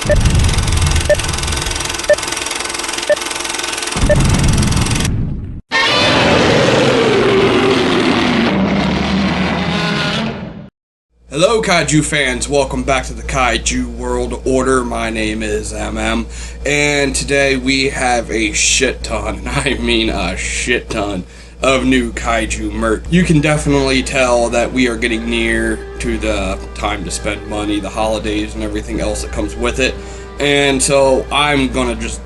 Hello Kaiju fans, welcome back to the Kaiju World Order. My name is MM, and today we have a shit ton, and I mean a shit ton, of new Kaiju merch. You can definitely tell that we are getting near to the time to spend money, the holidays and everything else that comes with it, and so I'm gonna just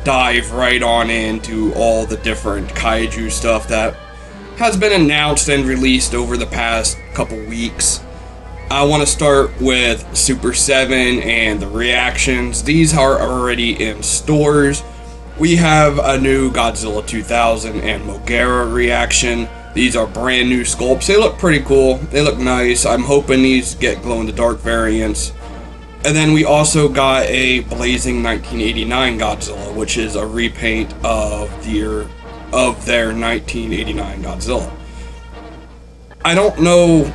dive right on into all the different Kaiju stuff that has been announced and released over the past couple weeks. I want to start with Super 7 and the reactions. These are already in stores. We have a new Godzilla 2000 and Moguera reaction. These are brand new sculpts. They look pretty cool. They look nice. I'm hoping these get glow-in-the-dark variants. And then we also got a Blazing 1989 Godzilla, which is a repaint of their 1989 Godzilla. I don't know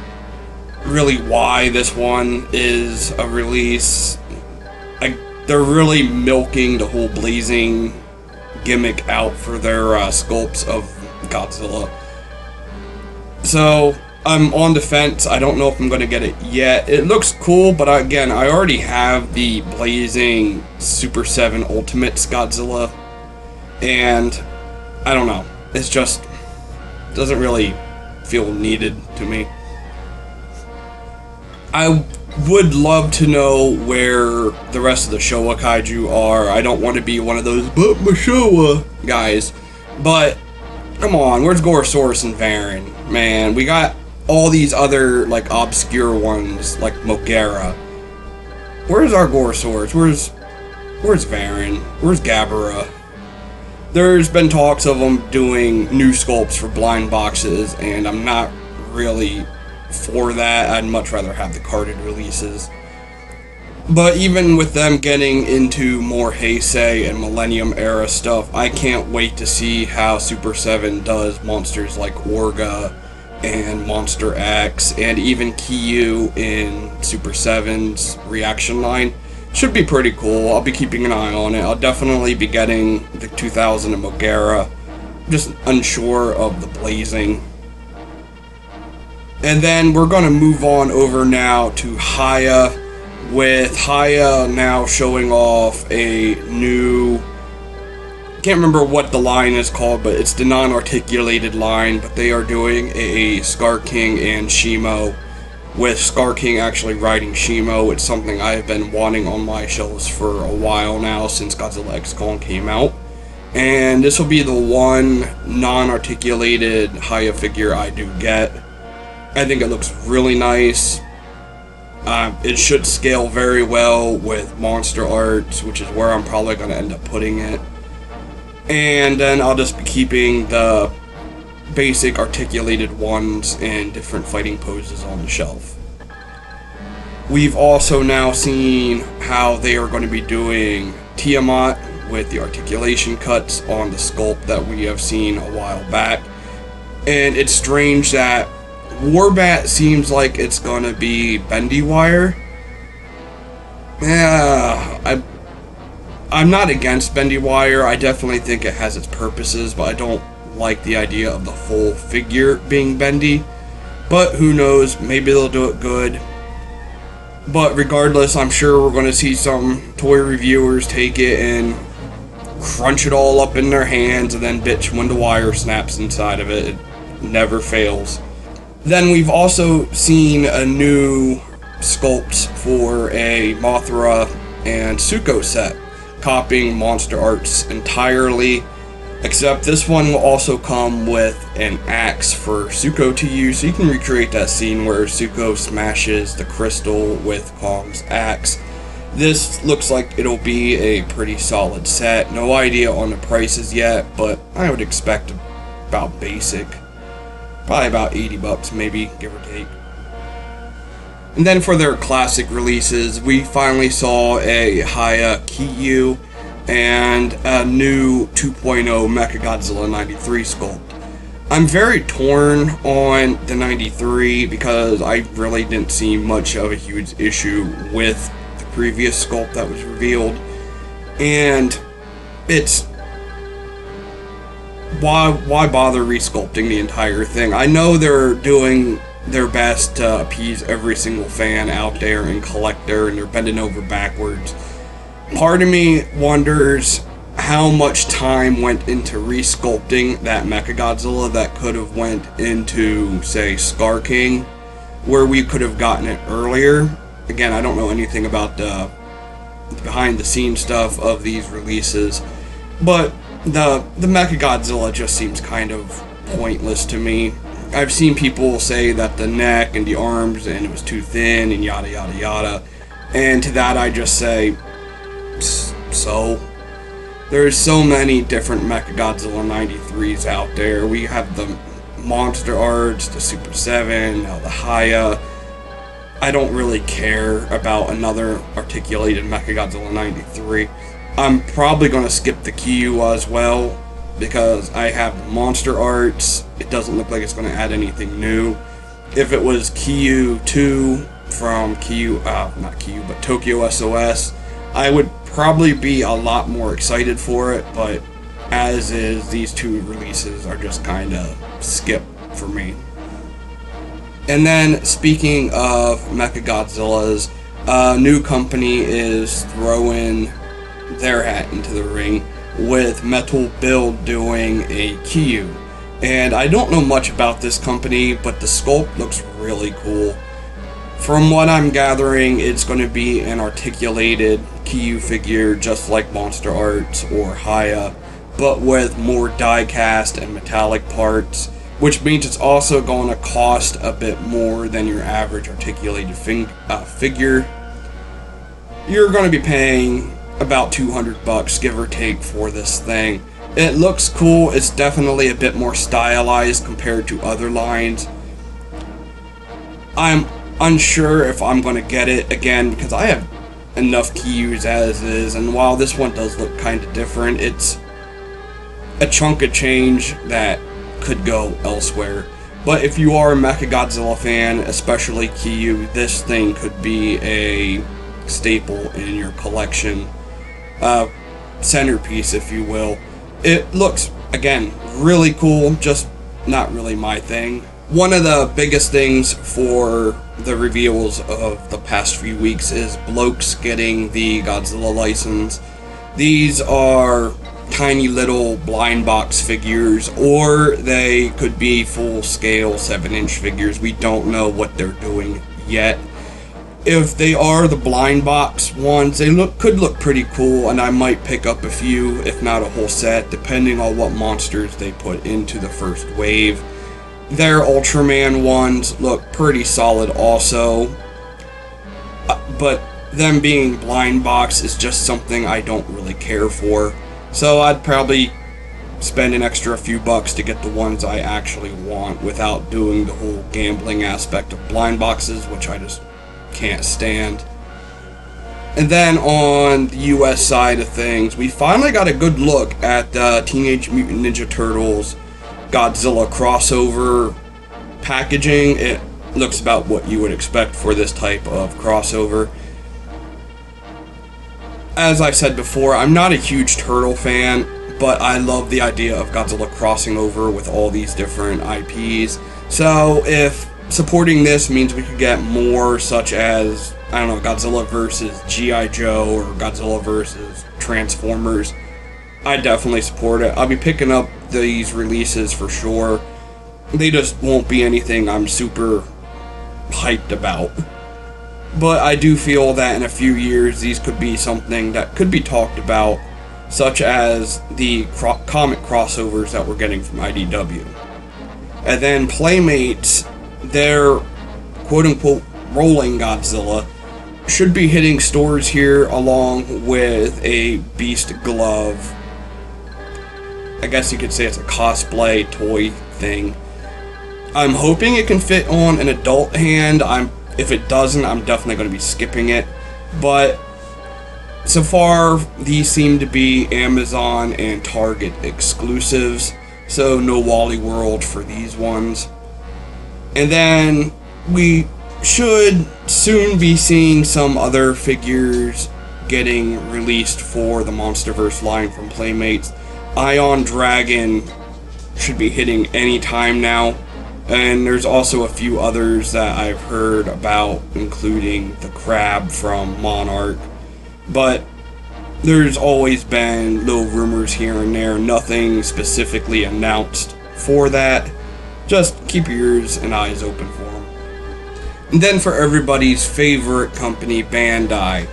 really why this one is a release. They're really milking the whole Blazing gimmick out for their sculpts of Godzilla. So I'm on the fence. I don't know if I'm going to get it yet. It looks cool, but again, I already have the Blazing Super 7 Ultimates Godzilla, and I don't know. It's just doesn't really feel needed to me. I would love to know where the rest of the Showa Kaiju are. I don't want to be one of those, but my Showa guys. But, come on, where's Gorosaurus and Varan? Man, we got all these other, like, obscure ones, like Moguera. Where's our Gorosaurus? Where's Varan? Where's Gabara? There's been talks of them doing new sculpts for blind boxes, and I'm not really for that. I'd much rather have the carded releases. But even with them getting into more Heisei and Millennium era stuff, I can't wait to see how Super 7 does monsters like Orga and Monster X and even Kaiju in Super 7's reaction line. Should be pretty cool. I'll be keeping an eye on it. I'll definitely be getting the 2000 and Moguera. Just unsure of the Blazing. And then we're going to move on over now to HIYA, with HIYA now showing off a new, can't remember what the line is called, but it's the non-articulated line, but they are doing a Scar King and Shimo, with Scar King actually riding Shimo. It's something I've been wanting on my shelves for a while now, since Godzilla X Kong came out. And this will be the one non-articulated HIYA figure I do get. I think it looks really nice. It should scale very well with Monster Arts, which is where I'm probably going to end up putting it. And then I'll just be keeping the basic articulated ones in different fighting poses on the shelf. We've also now seen how they are going to be doing Tiamat with the articulation cuts on the sculpt that we have seen a while back. And it's strange that Warbat seems like it's gonna be bendy wire. Yeah, I'm not against bendy wire. I definitely think it has its purposes, but I don't like the idea of the full figure being bendy. But who knows, maybe they'll do it good. But regardless, I'm sure we're gonna see some toy reviewers take it and crunch it all up in their hands and then bitch when the wire snaps inside of it. It never fails. Then we've also seen a new sculpt for a Mothra and Suko set, copying Monster Arts entirely, except this one will also come with an axe for Suko to use, so you can recreate that scene where Suko smashes the crystal with Kong's axe. This looks like it'll be a pretty solid set. No idea on the prices yet, but I would expect about basic. Probably about 80 bucks, maybe, give or take. And then for their classic releases, we finally saw a HIYA Kaiju and a new 2.0 Mechagodzilla 93 sculpt. I'm very torn on the 93 because I really didn't see much of a huge issue with the previous sculpt that was revealed. And it's why bother resculpting the entire thing? I know they're doing their best to appease every single fan out there and collector, and they're bending over backwards. Part of me wonders how much time went into resculpting that Mechagodzilla that could have went into, say, Scar King, where we could have gotten it earlier. Again, I don't know anything about the behind the scenes stuff of these releases, but the Mechagodzilla just seems kind of pointless to me. I've seen people say that the neck and the arms and it was too thin and yada yada yada, and to that I just say, so there's so many different Mechagodzilla 93s out there. We have the Monster Arts, the Super 7, now the HIYA. I don't really care about another articulated Mechagodzilla 93. I'm probably going to skip the KIYA as well, because I have Monster Arts. It doesn't look like it's going to add anything new. If it was KIYA 2 from not KIYA, but Tokyo SOS, I would probably be a lot more excited for it, but as is, these two releases are just kind of skip for me. And then, speaking of Mechagodzillas, a new company is throwing their hat into the ring with Metal Build doing a KIYA. And I don't know much about this company, but the sculpt looks really cool. From what I'm gathering, it's going to be an articulated KIYA figure just like Monster Arts or HIYA, but with more die-cast and metallic parts, which means it's also going to cost a bit more than your average articulated figure. You're going to be paying about $200, give or take, for this thing. It looks cool. It's definitely a bit more stylized compared to other lines. I'm unsure if I'm going to get it again, because I have enough KIYAs as is, and while this one does look kind of different, it's a chunk of change that could go elsewhere. But if you are a Mechagodzilla fan, especially KIYA, this thing could be a staple in your collection. Centerpiece, if you will. It looks, again, really cool, just not really my thing. One of the biggest things for the reveals of the past few weeks is Blokees getting the Godzilla license. These are tiny little blind box figures, or they could be full-scale 7-inch figures. We don't know what they're doing yet. If they are the blind box ones, they could look pretty cool, and I might pick up a few, if not a whole set, depending on what monsters they put into the first wave. Their Ultraman ones look pretty solid also, but them being blind box is just something I don't really care for. So I'd probably spend an extra few bucks to get the ones I actually want without doing the whole gambling aspect of blind boxes, which I just can't stand. And then on the US side of things, we finally got a good look at the Teenage Mutant Ninja Turtles Godzilla crossover packaging. It looks about what you would expect for this type of crossover. As I've said before, I'm not a huge turtle fan, but I love the idea of Godzilla crossing over with all these different IPs. So if supporting this means we could get more, such as, I don't know, Godzilla versus G.I. Joe or Godzilla versus Transformers, I definitely support it. I'll be picking up these releases for sure. They just won't be anything I'm super hyped about. But I do feel that in a few years these could be something that could be talked about, such as the comic crossovers that we're getting from IDW. And then Playmates, their quote-unquote rolling Godzilla, should be hitting stores here along with a Beast glove. I guess you could say it's a cosplay toy thing. I'm hoping it can fit on an adult hand. If it doesn't, I'm definitely going to be skipping it. But so far, these seem to be Amazon and Target exclusives, so no Wally World for these ones. And then we should soon be seeing some other figures getting released for the Monsterverse line from Playmates. Ion Dragon should be hitting any time now, and there's also a few others that I've heard about, including the Crab from Monarch, but there's always been little rumors here and there, nothing specifically announced for that. Just keep your ears and eyes open for them. And then for everybody's favorite company, Bandai,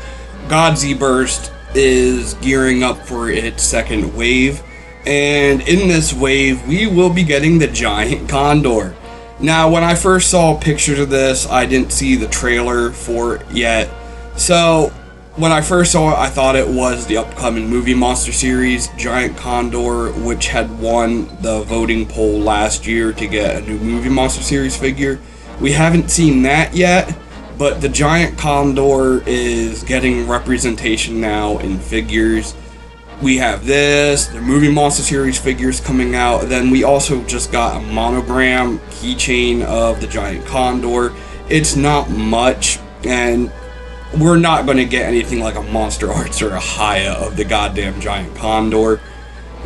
Godzilla Burst is gearing up for its second wave, and in this wave we will be getting the giant condor. Now, when I first saw pictures of this, I didn't see the trailer for it yet, so when I first saw it, I thought it was the upcoming movie monster series Giant Condor, which had won the voting poll last year to get a new movie monster series figure. We haven't seen that yet, but the Giant Condor is getting representation now in figures. We have this, the movie monster series figures coming out, then we also just got a monogram keychain of the Giant Condor. It's not much, and we're not going to get anything like a Monster Arts or a HIYA of the goddamn Giant Condor,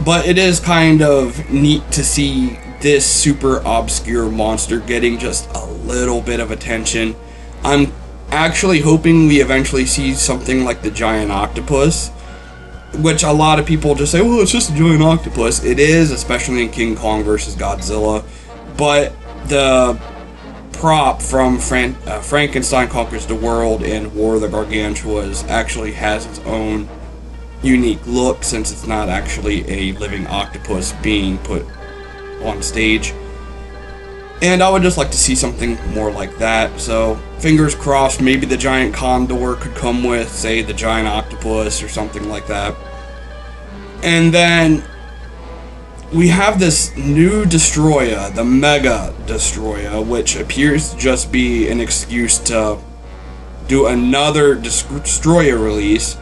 but it is kind of neat to see this super obscure monster getting just a little bit of attention. I'm actually hoping we eventually see something like the Giant Octopus, which a lot of people just say, well, it's just a giant octopus. It is, especially in King Kong vs. Godzilla, but the prop from Frankenstein Conquers the World and War of the Gargantuas actually has its own unique look, since it's not actually a living octopus being put on stage. And I would just like to see something more like that, so fingers crossed, maybe the Giant Condor could come with, say, the Giant Octopus or something like that. And then we have this new Destroyer, the Mega Destroyer, which appears to just be an excuse to do another Destroyer release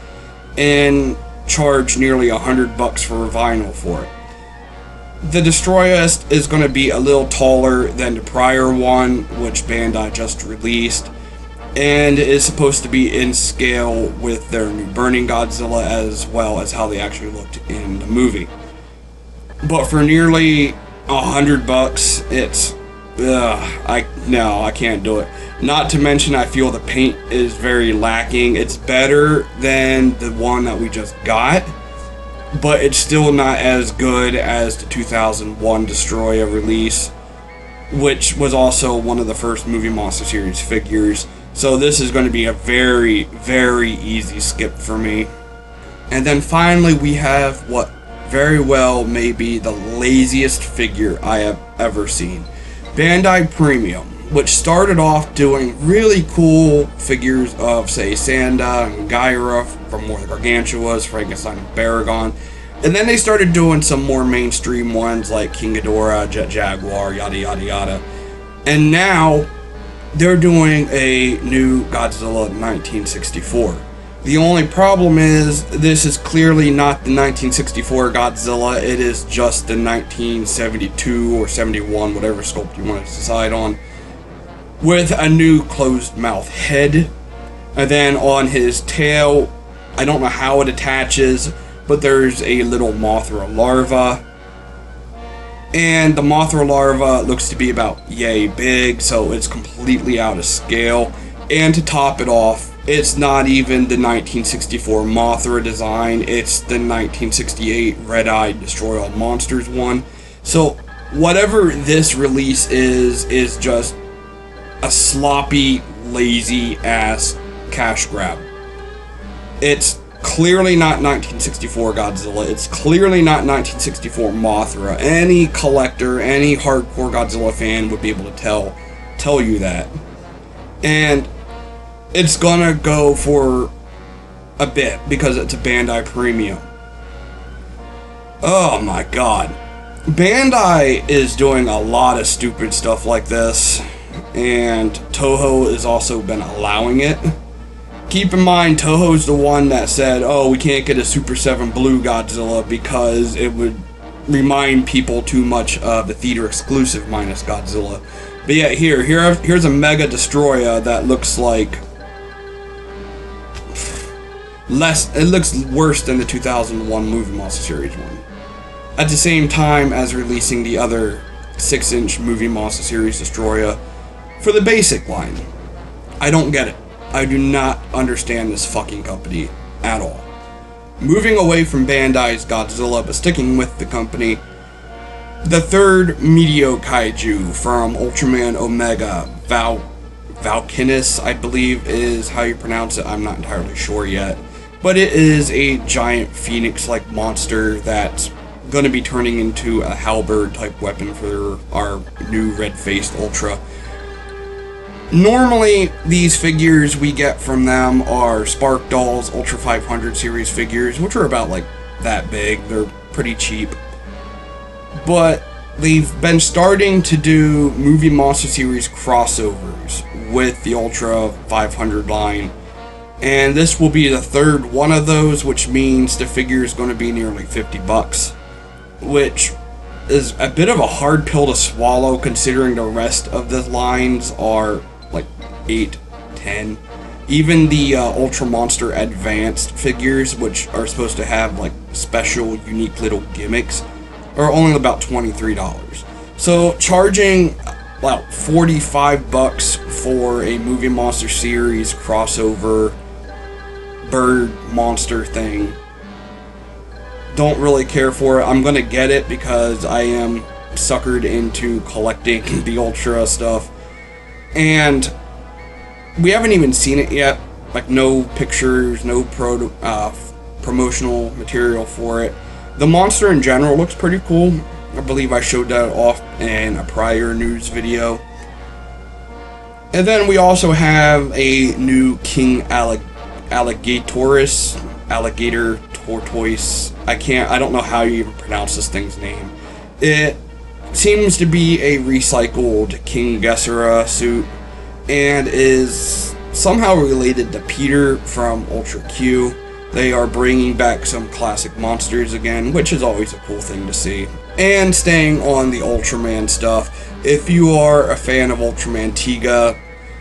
and charge nearly $100 for a vinyl for it. The Destroyer is going to be a little taller than the prior one, which Bandai just released, and is supposed to be in scale with their new Burning Godzilla, as well as how they actually looked in the movie. But for nearly $100, it's I can't do it. Not to mention, I feel the paint is very lacking. It's better than the one that we just got, but it's still not as good as the 2001 Destroyer release, which was also one of the first movie monster series figures. So this is going to be a very, very easy skip for me. And then finally we have what very well may be the laziest figure I have ever seen. Bandai Premium, which started off doing really cool figures of, say, Sanda and Gyra from War of the Gargantuas, Frankenstein and Baragon. And then they started doing some more mainstream ones like King Ghidorah, Jet Jaguar, yada yada yada. And now they're doing a new Godzilla 1964. The only problem is, this is clearly not the 1964 Godzilla, it is just the 1972 or 71, whatever sculpt you want to decide on, with a new closed mouth head. And then on his tail, I don't know how it attaches, but there's a little Mothra larva. And the Mothra larva looks to be about yay big, so it's completely out of scale. And to top it off, it's not even the 1964 Mothra design, it's the 1968 Red-Eyed Destroy All Monsters one. So whatever this release is just a sloppy, lazy ass cash grab. It's clearly not 1964 Godzilla, it's clearly not 1964 Mothra. Any collector, any hardcore Godzilla fan would be able to tell you that. And it's gonna go for a bit because it's a Bandai Premium. Oh my god. Bandai is doing a lot of stupid stuff like this, and Toho has also been allowing it. Keep in mind, Toho's the one that said, oh, we can't get a Super 7 Blue Godzilla because it would remind people too much of the theater exclusive minus Godzilla. But yeah, here's a Mega Destroyer that looks like it looks worse than the 2001 Movie Monster Series one. At the same time as releasing the other 6-inch Movie Monster Series Destroyer for the basic line. I don't get it. I do not understand this fucking company at all. Moving away from Bandai's Godzilla, but sticking with the company, the third Meteor Kaiju from Ultraman Omega, Valkinus, I believe is how you pronounce it. I'm not entirely sure yet. But it is a giant phoenix-like monster that's going to be turning into a halberd type weapon for our new red-faced Ultra. Normally, these figures we get from them are Spark Dolls Ultra 500 series figures, which are about like that big. They're pretty cheap. But they've been starting to do Movie Monster Series crossovers with the Ultra 500 line. And this will be the third one of those, which means the figure is going to be nearly $50, which is a bit of a hard pill to swallow considering the rest of the lines are like 8, 10. Even the Ultra Monster Advanced figures, which are supposed to have like special unique little gimmicks, are only about $23. So charging about $45 for a Movie Monster Series crossover bird monster thing, don't really care for it. I'm gonna get it because I am suckered into collecting the Ultra stuff, and we haven't even seen it yet. Like, no pictures, no promotional material for it. The monster in general looks pretty cool. I believe I showed that off in a prior news video. And then we also have a new King Alligator Tortoise. I don't know how you even pronounce this thing's name. It seems to be a recycled King Gessera suit and is somehow related to Peter from Ultra Q. They are bringing back some classic monsters again, which is always a cool thing to see. And staying on the Ultraman stuff, if you are a fan of Ultraman Tiga,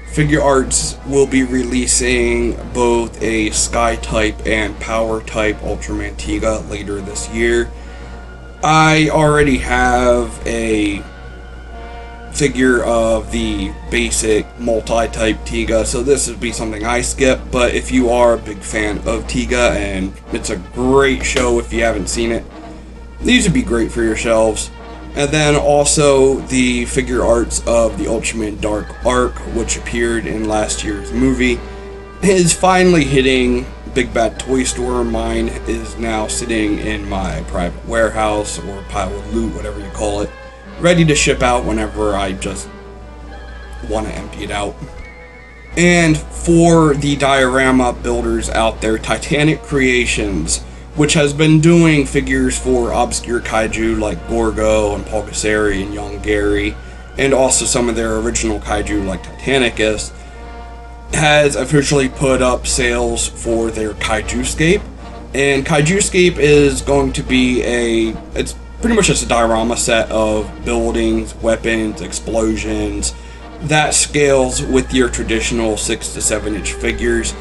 Figure Arts will be releasing both a Sky type and Power type Ultraman Tiga later this year. I already have a figure of the basic multi-type Tiga, so this would be something I skip. But if you are a big fan of Tiga, and it's a great show if you haven't seen it, these would be great for your shelves. And then also the figure arts of the Ultraman Dark Arc, which appeared in last year's movie, is finally hitting Big Bad Toy Store. Mine is now sitting in my private warehouse or pile of loot, whatever you call it, ready to ship out whenever I just want to empty it out. And for the diorama builders out there, Titanic Creations, which has been doing figures for obscure kaiju like Gorgo and Pulgasari and Young Gary, and also some of their original kaiju like Titanicus, has officially put up sales for their Kaijuscape. And Kaijuscape is going to be it's pretty much just a diorama set of buildings, weapons, explosions, that scales with your traditional 6 to 7 inch figures.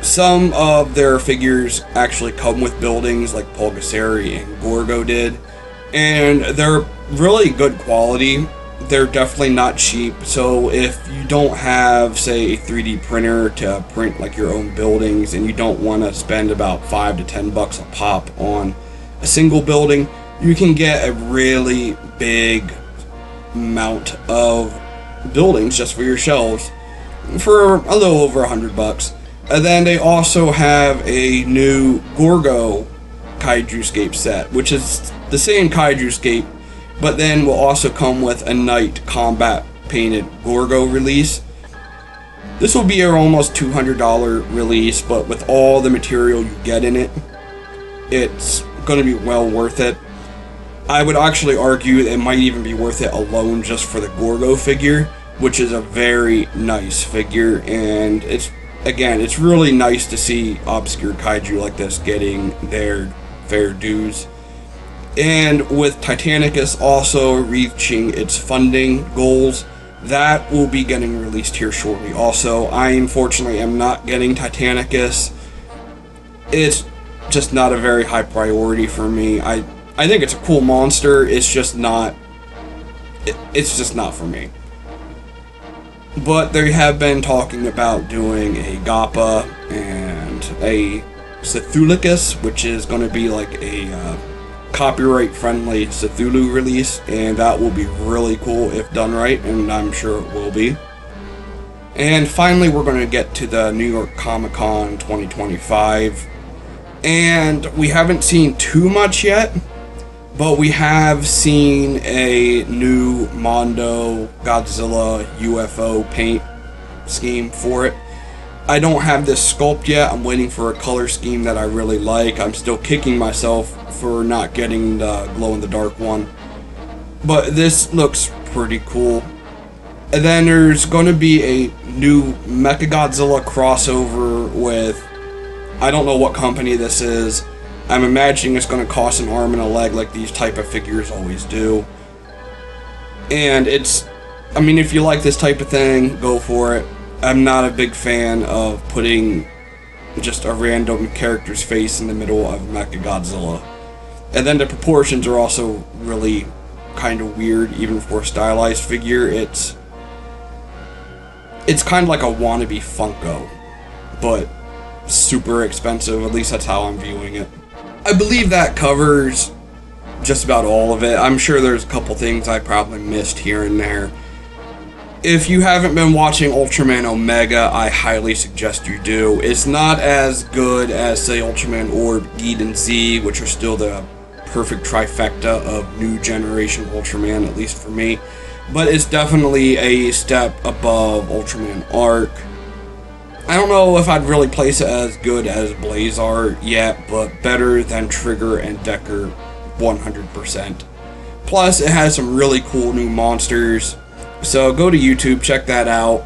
Some of their figures actually come with buildings like Pulgasari and Gorgo did, and they're really good quality. They're definitely not cheap, so if you don't have, say, a 3D printer to print like your own buildings and you don't want to spend about $5 to $10 a pop on a single building, you can get a really big amount of buildings just for your shelves for a little over $100. And then they also have a new Gorgo Kaijuscape set, which is the same Kaijuscape, but then will also come with a Night Combat painted Gorgo release. This will be an almost $200 release, but with all the material you get in it, it's going to be well worth it. I would actually argue it might even be worth it alone just for the Gorgo figure, which is a very nice figure, and it's really nice to see obscure kaiju like this getting their fair dues. And with Titanicus also reaching its funding goals, That will be getting released here shortly. Also, I unfortunately am not getting Titanicus. It's just not a very high priority for me. I think it's a cool monster. It's just not for me. But they have been talking about doing a Gappa and a Cthulhucus, which is going to be like a copyright-friendly Cthulhu release, and that will be really cool if done right, and I'm sure it will be. And finally, we're going to get to the New York Comic Con 2025, and we haven't seen too much yet, but we have seen a new Mondo Godzilla UFO paint scheme for it. I don't have this sculpt yet. I'm waiting for a color scheme that I really like. I'm still kicking myself for not getting the glow-in-the-dark one. But this looks pretty cool. And then there's going to be a new Mechagodzilla crossover with... I don't know what company this is. I'm imagining it's going to cost an arm and a leg like these type of figures always do. And it's... I mean, if you like this type of thing, go for it. I'm not a big fan of putting just a random character's face in the middle of Mechagodzilla. And then the proportions are also really kind of weird, even for a stylized figure. It's kind of like a wannabe Funko, but super expensive. At least that's how I'm viewing it. I believe that covers just about all of it. I'm sure there's a couple things I probably missed here and there. If you haven't been watching Ultraman Omega, I highly suggest you do. It's not as good as, say, Ultraman Orb, Geed, and Z, which are still the perfect trifecta of new generation Ultraman, at least for me. But it's definitely a step above Ultraman Arc. I don't know if I'd really place it as good as Blazar yet, but better than Trigger and Decker 100%. Plus, it has some really cool new monsters. So go to YouTube, check that out,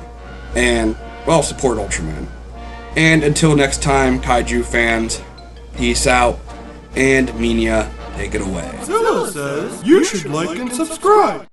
and, well, support Ultraman. And until next time, Kaiju fans, peace out, and Minya, take it away. Zilla says you should like and subscribe.